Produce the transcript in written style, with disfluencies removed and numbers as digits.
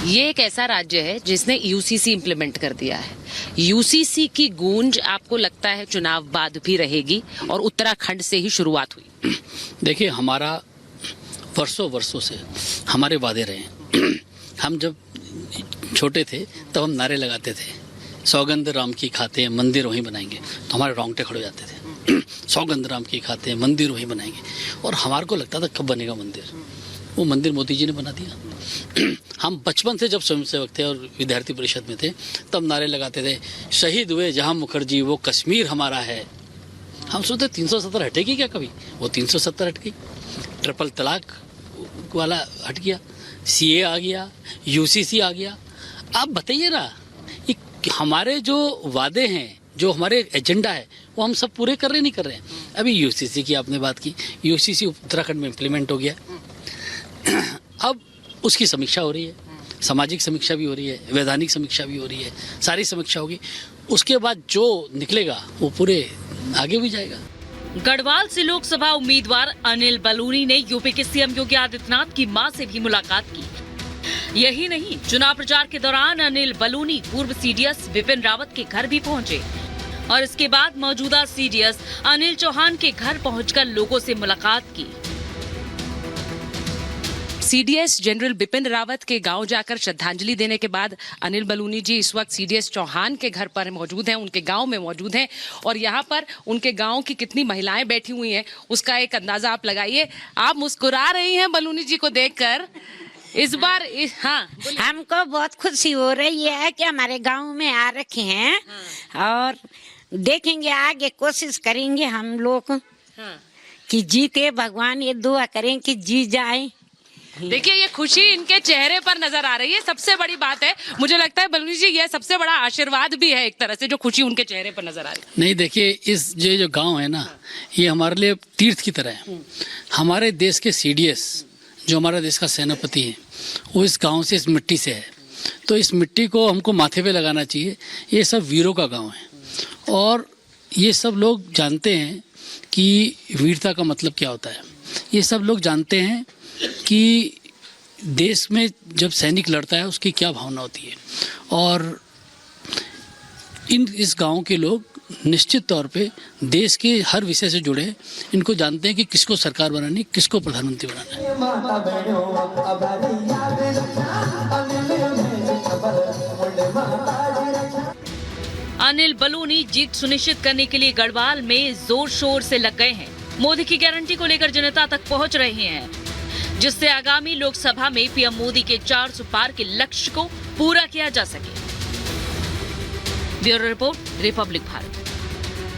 ये एक ऐसा राज्य है जिसने यूसीसी इम्प्लीमेंट कर दिया है। यूसीसी की गूंज आपको लगता है चुनाव बाद भी रहेगी और उत्तराखंड से ही शुरुआत हुई। देखिए, हमारा वर्षों से हमारे वादे रहे। हम जब छोटे थे तब हम नारे लगाते थे, सौगंध राम की खाते हैं मंदिर वहीं बनाएंगे, तो हमारे रोंगटे खड़े हो जाते थे। सौगंध राम की खाते हैं मंदिर वहीं बनाएंगे, और हमारे को लगता था कब बनेगा मंदिर। वो मंदिर मोदी जी ने बना दिया। हम बचपन से जब स्वयंसेवक थे और विद्यार्थी परिषद में थे तब नारे लगाते थे, शहीद हुए जहां मुखर्जी वो कश्मीर हमारा है। हम सोचते 370 हटेगी क्या कभी, वो 370 हट गई। ट्रिपल तलाक वाला हट गया, सीए आ गया, यूसीसी आ गया। आप बताइए ना, ये हमारे जो वादे हैं, जो हमारे एजेंडा है, वो हम सब पूरे कर रहे नहीं कर रहे हैं। अभी यूसीसी की आपने बात की, यूसीसी उत्तराखंड में इम्प्लीमेंट हो गया। अब उसकी समीक्षा हो रही है, सामाजिक समीक्षा भी हो रही है, वैधानिक समीक्षा भी हो रही है, सारी समीक्षा होगी। उसके बाद जो निकलेगा वो पूरे आगे भी जाएगा। गढ़वाल से लोकसभा उम्मीदवार अनिल बलूनी ने यूपी के सीएम योगी आदित्यनाथ की मां से भी मुलाकात की। यही नहीं, चुनाव प्रचार के दौरान अनिल बलूनी पूर्व सीडीएस विपिन रावत के घर भी पहुंचे और इसके बाद मौजूदा सीडीएस अनिल चौहान के घर पहुंचकर लोगों से मुलाकात की। सीडीएस जनरल बिपिन रावत के गांव जाकर श्रद्धांजलि देने के बाद अनिल बलूनी जी इस वक्त सीडीएस चौहान के घर पर मौजूद हैं, उनके गांव में मौजूद हैं, और यहाँ पर उनके गांव की कितनी महिलाएं बैठी हुई हैं उसका एक अंदाजा आप लगाइए। आप मुस्कुरा रही हैं बलूनी जी को देखकर इस बार। हाँ, हमको बहुत खुशी हो रही है कि हमारे गांव में आ रखे हैं। और देखेंगे आगे, कोशिश करेंगे हम लोग कि जीते, भगवान ये दुआ करें कि जीत जाए। देखिए, ये खुशी इनके चेहरे पर नजर आ रही है, सबसे बड़ी बात है। मुझे लगता है बलूनी जी ये सबसे बड़ा आशीर्वाद भी है एक तरह से, जो खुशी उनके चेहरे पर नजर आ रही है। नहीं, देखिए, इस जो गांव है ना, ये हमारे लिए तीर्थ की तरह है। हमारे देश के सीडीएस, जो हमारा देश का सेनापति है, वो इस गांव से, इस मिट्टी से है, तो इस मिट्टी को हमको माथे पे लगाना चाहिए। ये सब वीरों का गांव है और ये सब लोग जानते हैं कि वीरता का मतलब क्या होता है। ये सब लोग जानते हैं कि देश में जब सैनिक लड़ता है उसकी क्या भावना होती है, और इस गांव के लोग निश्चित तौर पे देश के हर विषय से जुड़े हैं। इनको जानते हैं कि किसको सरकार बनानी, किसको प्रधानमंत्री बनाना है। अनिल बलूनी जीत सुनिश्चित करने के लिए गढ़वाल में जोर शोर से लग गए हैं। मोदी की गारंटी को लेकर जनता तक पहुंच रहे हैं, जिससे आगामी लोकसभा में पीएम मोदी के 400 पार के लक्ष्य को पूरा किया जा सके। Bureau report, Republic Bharat.